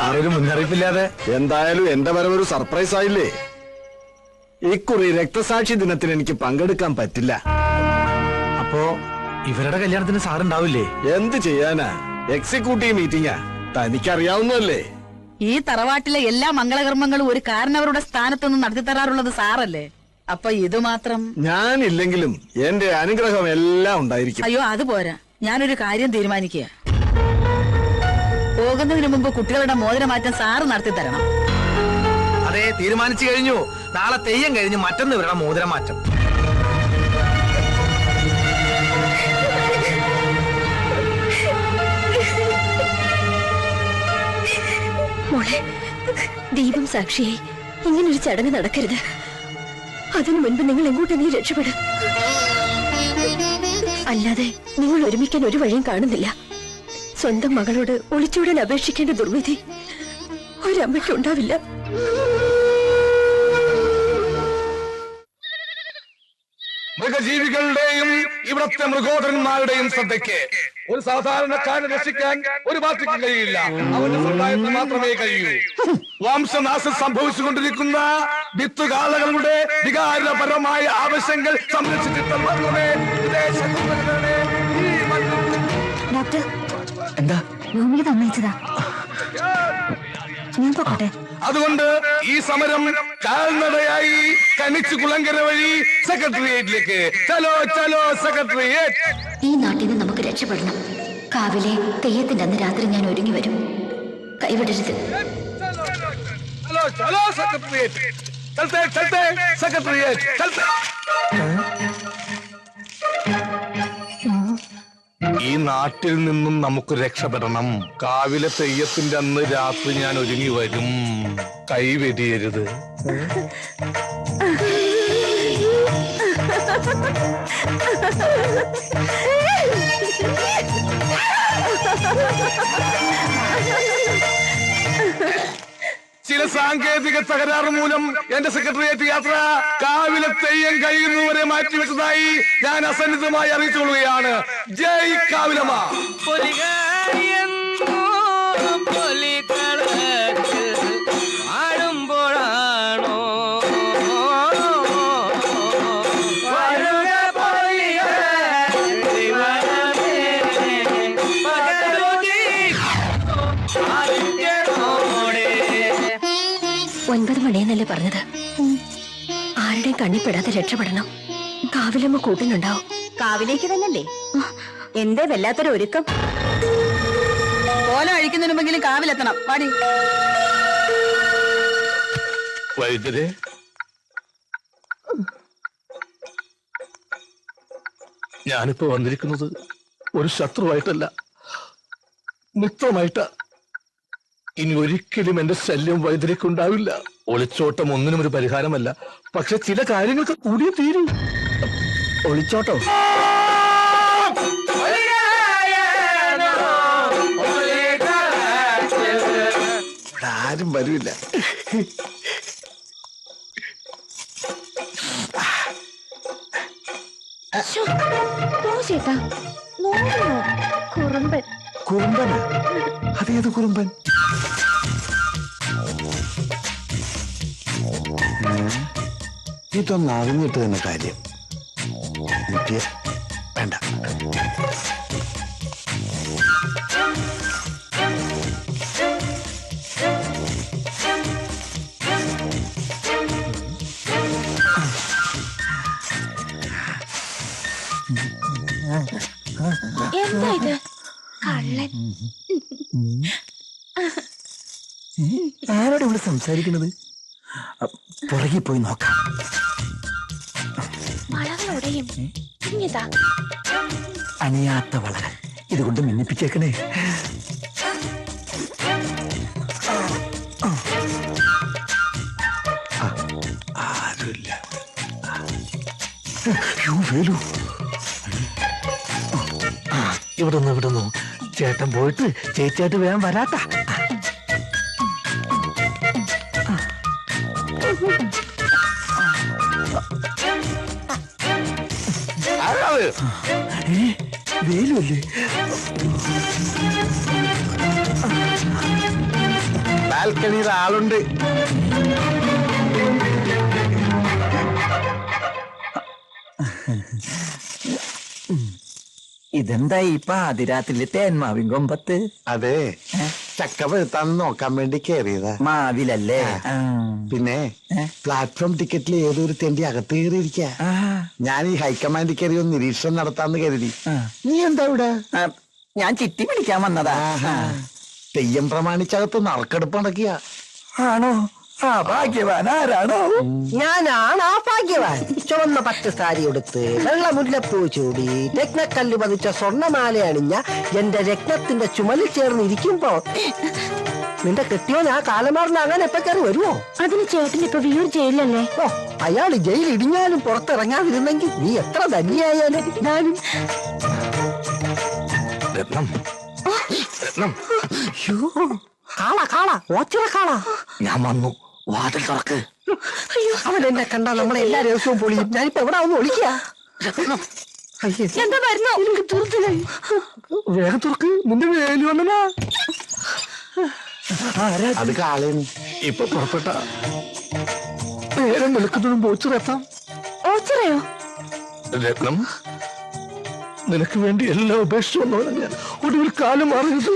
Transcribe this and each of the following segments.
സാറൊരു മുന്നറിയിപ്പില്ലാതെ. എന്തായാലും എന്റെ വരവൊരു സർപ്രൈസ് ആയില്ലേ. ഇക്കുറി രക്തസാക്ഷി ദിനത്തിന് എനിക്ക് പങ്കെടുക്കാൻ പറ്റില്ല. അപ്പോ ഇവരുടെ കല്യാണത്തിന് സാറുണ്ടാവില്ലേ? എന്ത് ചെയ്യാനാ, എക്സിക്യൂട്ടീവ് മീറ്റിംഗാ, തനിക്കറിയാവുന്നല്ലേ. ഈ തറവാട്ടിലെ എല്ലാ മംഗളകർമ്മങ്ങളും ഒരു കാരണവരുടെ സ്ഥാനത്തൊന്നും നടത്തി തരാറുള്ളത് സാറല്ലേ. അപ്പൊ ഇത് മാത്രം ഞാനില്ലെങ്കിലും എന്റെ അനുഗ്രഹം എല്ലാം ഉണ്ടായിരിക്കും. അയ്യോ അത് പോരാ, ഞാനൊരു കാര്യം തീരുമാനിക്കുക. പോകുന്നതിന് മുമ്പ് കുട്ടികളുടെ മോതിരമാറ്റം സാറ് നടത്തി തരണം. അതെ, തീരുമാനിച്ചു കഴിഞ്ഞു. നാളെ തെയ്യം കഴിഞ്ഞ് മറ്റന്ന് ഇവരുടെ മോതിരമാറ്റം. മോളെ, ദൈവം സാക്ഷിയായി ഇങ്ങനൊരു ചടങ്ങ് നടക്കരുത്. അതിനു മുൻപ് നിങ്ങൾ എങ്ങോട്ടെങ്കിലും രക്ഷപ്പെടും. അല്ലാതെ നിങ്ങൾ ഒരുമിക്കാൻ ഒരു വഴിയും കാണുന്നില്ല. സ്വന്തം മകളോട് ഒളിച്ചോടാൻ അപേക്ഷിക്കേണ്ട ദുർവിധി ഒരമ്മയ്ക്കുണ്ടാവില്ല. മൃഗജീവികളുടെയും ഇവിടത്തെ മൃഗോദരന്മാരുടെയും ശ്രദ്ധയ്ക്ക് ഒരു സാധാരണക്കാരനെ രക്ഷിക്കാൻ ഒരു പാർട്ടിക്ക് കഴിയില്ല. അവന്റെ സമുദായത്തിന് മാത്രമേ കഴിയൂ. വംശനാശം സംഭവിച്ചുകൊണ്ടിരിക്കുന്ന വിത്തുകാലകളുടെ വികാരപരമായ ആവശ്യങ്ങൾ സംരക്ഷിച്ചിട്ട് മാത്രമേ ഡോക്ടർ, എന്താ ഭൂമിക്ക് സമ്മതിച്ചതാ? ഞാൻ പോട്ടെ. അതുകൊണ്ട് ഈ സമരം കാൽനടയായി കണിച്ചുകുളങ്കര വഴി സെക്രട്ടേറിയറ്റിലേക്ക്. ചലോ ചലോ സെക്രട്ടേറിയറ്റ്. ഈ നാട്ടിൽ നിന്ന് നമുക്ക് രക്ഷപ്പെടണം. കാവിലെ തെയ്യത്തിന്റെ അന്ന് രാത്രി ഞാൻ ഒരുങ്ങി വരും. കൈവിടരുത്. ചലോ ചലോ സെക്രട്ടേറിയറ്റ്. ചലത്തെ ചലത്തെ സെക്രട്ടേറിയറ്റ് ചലത്തെ. ഈ നാട്ടിൽ നിന്നും നമുക്ക് രക്ഷപ്പെടണം. കാവിലെ തെയ്യത്തിന്റെ അന്ന് രാത്രി ഞാൻ ഒരുങ്ങി വരും. കൈവെടിയരുത്. ചില സാങ്കേതിക തകരാറ് മൂലം എന്റെ സെക്രട്ടേറിയറ്റ് യാത്ര കാവിലെ തെയ്യം കഴിയുന്നവരെ മാറ്റിവെച്ചതായി ഞാൻ അസന്നിധമായി അറിയിച്ചുകൊള്ളുകയാണ്. ജയ് കാവിലമ്മ. ഒൻപത് മണിയെന്നല്ലേ പറഞ്ഞത്? ആരുടെയും കണ്ണിപ്പെടാതെ രക്ഷപ്പെടണം. കാവിലമ്മ കൂട്ടിനുണ്ടാവും. കാവിലേക്ക് തന്നെയല്ലേ? എന്തേ വല്ലാത്തൊരു ഒരുക്കം. ഓല അഴിക്കുന്നതിന് മുമ്പെങ്കിലും കാവിലെത്തണം. പാടി. വൈദ്യരെ, ഞാനിപ്പോ വന്നിരിക്കുന്നത് ഒരു ശത്രുവായിട്ടല്ല, മിത്രമായിട്ടാ. ഇനി ഒരിക്കലും എന്റെ ശല്യം വൈദ്യരക്കുണ്ടാവില്ല. ഒളിച്ചോട്ടം ഒന്നിനും ഒരു പരിഹാരമല്ല. പക്ഷെ ചില കാര്യങ്ങൾക്ക് കൂടിയേ തീരും. ഒളിച്ചോട്ടോ? ഇവിടെ ആരും വരില്ല. കുറുമ്പൻ. കുറുമ്പന്? അതേത് കുറുമ്പൻ? ഇതൊന്ന് അറിഞ്ഞിട്ട് തന്നെ കാര്യം. വേണ്ട. എന്താ ഇത്? കള്ളൻ. ആരോട് ഇവിടെ സംസാരിക്കുന്നത്? പുറകെ പോയി നോക്കാം. വളകളോടെയും അണിയാത്ത വളകൾ ഇതുകൊണ്ട് മിന്നിപ്പിച്ചേക്കണേ. ആരുമില്ല. ഇവിടുന്നു ചേട്ടൻ പോയിട്ട് ചേച്ചിയായിട്ട് വേഗം വരാട്ടാ. വേലുമല്ലേ? ബാൽക്കണിയിൽ ആളുണ്ട്. ഇതെന്താ ഈ പാതിരാത്രിയിലെ തേന്മാവിൻ കൊമ്പത്ത്? അതെ, ചക്ക പഴുത്താന്ന് നോക്കാൻ വേണ്ടി കയറിയതാ. മാവിലല്ലേ? പിന്നെ പ്ലാറ്റ്ഫോം ടിക്കറ്റിൽ ഏതൊരു തെണ്ടി അകത്ത് കയറിയിരിക്ക. ഞാൻ ഈ ഹൈക്കമാൻഡിൽ കയറി ഒന്ന് നിരീക്ഷണം നടത്താന്ന് കരുതി. നീ എന്താ ഇവിടെ? ഞാൻ ചിട്ടി പിടിക്കാൻ വന്നതാ. തെയ്യം പ്രമാണിച്ചകത്ത് നറുക്കെടുപ്പ് നടക്കിയ. ആണോ? ആ ഭാഗ്യവാൻ ആരാണോ? ഞാനാണ് ആ ഭാഗ്യവാൻ. ചുവന്ന പട്ട് സാരി ഉടുത്ത് വെള്ള മുല്ലപ്പൂ ചൂടി രത്നക്കല്ല് പതിച്ച സ്വർണ്ണമാല അണിഞ്ഞ എന്റെ രത്നത്തിന്റെ ചുമലിൽ ചേർന്ന് ഇരിക്കുമ്പോ നിന്റെ കെട്ടിയോൻ ആ കാലമാറിനാകാൻ എപ്പ കയറി വരുമോ? അതിന് ചേട്ടൻ ഇപ്പൊ വിയൂർ ജയിലല്ലേ? ഓ, അയാൾ ജയിൽ ഇടിഞ്ഞാലും പുറത്തിറങ്ങാതിരുന്നെങ്കിൽ നീ എത്ര ധന്യായാലും ഞാനും. രത്നം, രത്നം, കാള കാള ഓച്ചിറ കാള. ഞാൻ വന്നു, വാതിൽ തുറക്ക്. അവൻ എന്നെ കണ്ടാ നമ്മളെ എല്ലാ ദിവസവും പൊളിയും. ഞാനിപ്പോ എവിടെ ഒന്ന് ഒളിക്കാ. എന്താ വരുന്നോ? വേഗം തുറക്ക്, നിന്റെ വേലി വന്നനാ. അത് കാളേന്. ഇപ്പൊ പുറപ്പെട്ട നേരം വെളുക്കുന്നതും പോച്ചിറെത്താം. ഓച്ചിറയോ? രത്നം, നിനക്ക് വേണ്ടി എല്ലാം ഉപേക്ഷിച്ചു വന്നവനാ ഞാൻ. ഒടുവിൽ കാലം മാറിയത്.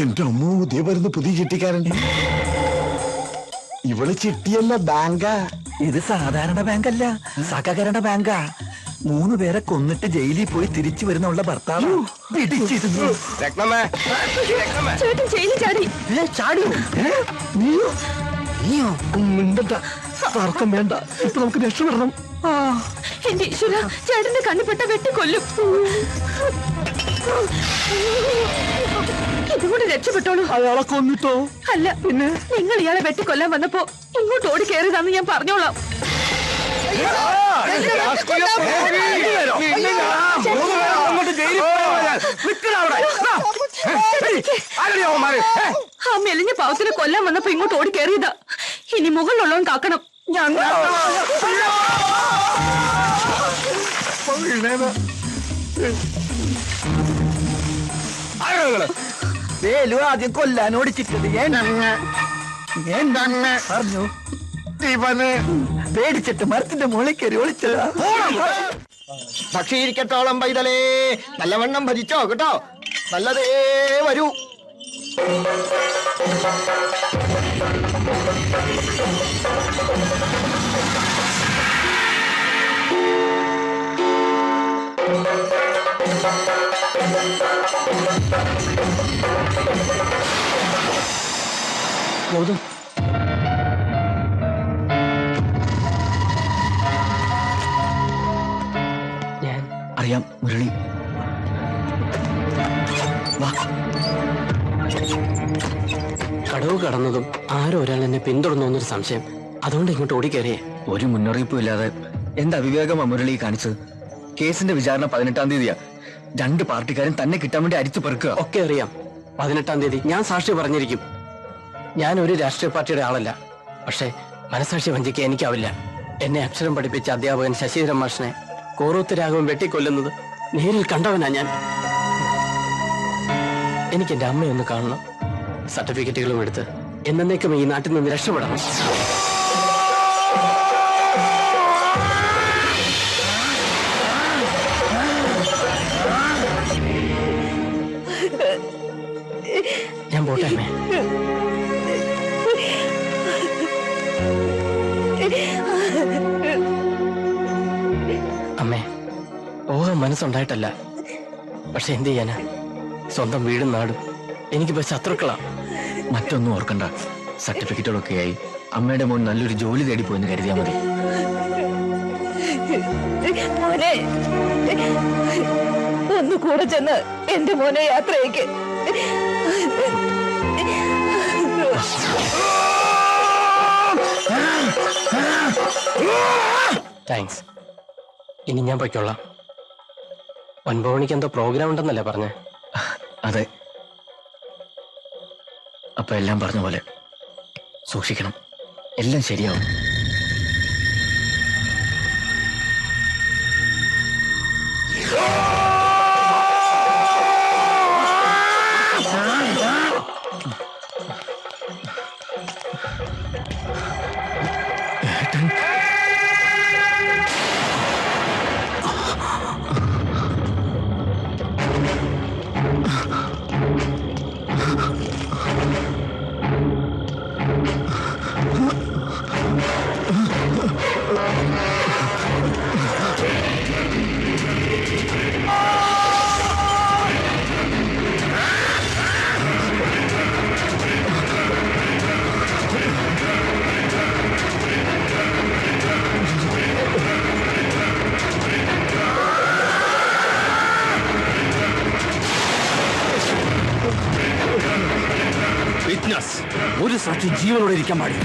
എന്റെ അമ്മ ഉദയ വരുന്ന പുതിയ ചിട്ടിക്കാരൻ. ഇവള് ചിട്ടിയല്ല, ബാങ്കാ. ഇത് സാധാരണ ബാങ്കല്ല, സഹകരണ ബാങ്കാ. 3 പേരെ കൊന്നിട്ട് ജയിലിൽ പോയി തിരിച്ചു വരുന്നുള്ള ഭർത്താവ് പിടിച്ചിരുന്നു. ചേട്ടൻ ജയിലിൽ ചാടി. ചാടിയോ? നീയോ? നീയോ? മിണ്ടണ്ട, തർക്കം വേണ്ട. ഇപ്പൊ നമുക്ക് രക്ഷപ്പെടണം. എന്റെ ഈശ്വര, ചേട്ടന്റെ കണ്ണുപെട്ട വെട്ടിക്കൊല്ലും. ഇതുകൊണ്ട് രക്ഷപ്പെട്ടോളൂ. അയാളെ കൊന്നിട്ടോ? അല്ല, പിന്നെ നിങ്ങൾ ഇയാളെ വെട്ടിക്കൊല്ലാൻ വന്നപ്പോ ഇങ്ങോട്ട് ഓടി കയറിയതാന്ന് ഞാൻ പറഞ്ഞോളാം. ആ മെലിഞ്ഞ പാവത്തിനെ കൊല്ലാൻ വന്നപ്പോ ഇങ്ങോട്ട് ഓടി കയറിയതാ. ഇനി മുകളിലുള്ളവൻ കാക്കണം. വേലു ആദ്യം കൊല്ലാൻ ഓടിച്ചിട്ടത് പറഞ്ഞു. പേടിച്ചിട്ട് മരത്തിന്റെ മുകളിൽ കയറി ഒളിച്ചതാ. പക്ഷിയിരിക്കത്തോളം പൈതലേ, നല്ലവണ്ണം ഭജിച്ചോ കേട്ടോ. നല്ലതേ വരൂ. ഗൗതം, അറിയാം മുരളി. കടവ് കടന്നതും ആരോ ഒരാൾ എന്നെ പിന്തുടർന്നു എന്നൊരു സംശയം. അതുകൊണ്ട് ഇങ്ങോട്ട് ഓടിക്കയറിയേ. ഒരു മുന്നറിയിപ്പും ഇല്ലാതെ എന്ത് അവിവേകമാ മുരളി കാണിച്ചത്? കേസിന്റെ വിചാരണ 18-ാം തീയതിയാ. 2 പാർട്ടിക്കാരും തന്നെ കിട്ടാൻ വേണ്ടി അരിച്ചു പെറുക്കുക. ഒക്കെ അറിയാം. 18-ാം തീയതി ഞാൻ സാക്ഷി പറഞ്ഞിരിക്കും. ഞാൻ ഒരു രാഷ്ട്രീയ പാർട്ടിയുടെ ആളല്ല. പക്ഷേ മനസാക്ഷി വഞ്ചിക്കാൻ എനിക്കാവില്ല. എന്നെ അക്ഷരം പഠിപ്പിച്ച അധ്യാപകൻ ശശിധരൻ മാഷിനെ കോറൂത്ത് രാഘവൻ വെട്ടിക്കൊല്ലുന്നത് നേരിൽ കണ്ടവനാ ഞാൻ. എനിക്ക് എന്റെ അമ്മയൊന്ന് കാണണം. സർട്ടിഫിക്കറ്റുകളും എടുത്ത് എന്നേക്കും ഈ നാട്ടിൽ നിന്ന് രക്ഷപ്പെടണം. ഞാൻ പോട്ടെ അമ്മേ. അമ്മേ, പോകാൻ മനസ്സുണ്ടായിട്ടല്ല. പക്ഷെ എന്ത് ചെയ്യാനാ? സ്വന്തം വീടും നാടും എനിക്കിപ്പോ ശത്രുക്കളാ. മറ്റൊന്നും ഓർക്കണ്ട. സർട്ടിഫിക്കറ്റുകളൊക്കെ ആയി അമ്മയുടെ മോൻ നല്ലൊരു ജോലി തേടി പോയെന്ന് കരുതിയാൽ മതി. മോനെ, ഒന്ന് കൂടെ ചെന്ന് എന്റെ മോനെ യാത്രയ്ക്ക്. താങ്ക്സ്. ഇനി ഞാൻ പൊയ്ക്കൊള്ളാം. 9 മണിക്ക് എന്തോ പ്രോഗ്രാം ഉണ്ടെന്നല്ലേ പറഞ്ഞേ? അതെ. അപ്പൊ എല്ലാം പറഞ്ഞ പോലെ സൂക്ഷിക്കണം. എല്ലാം ശരിയാവും. മനസാക്ഷി ജീവനോടെ ഇരിക്കാൻ പാടില്ല.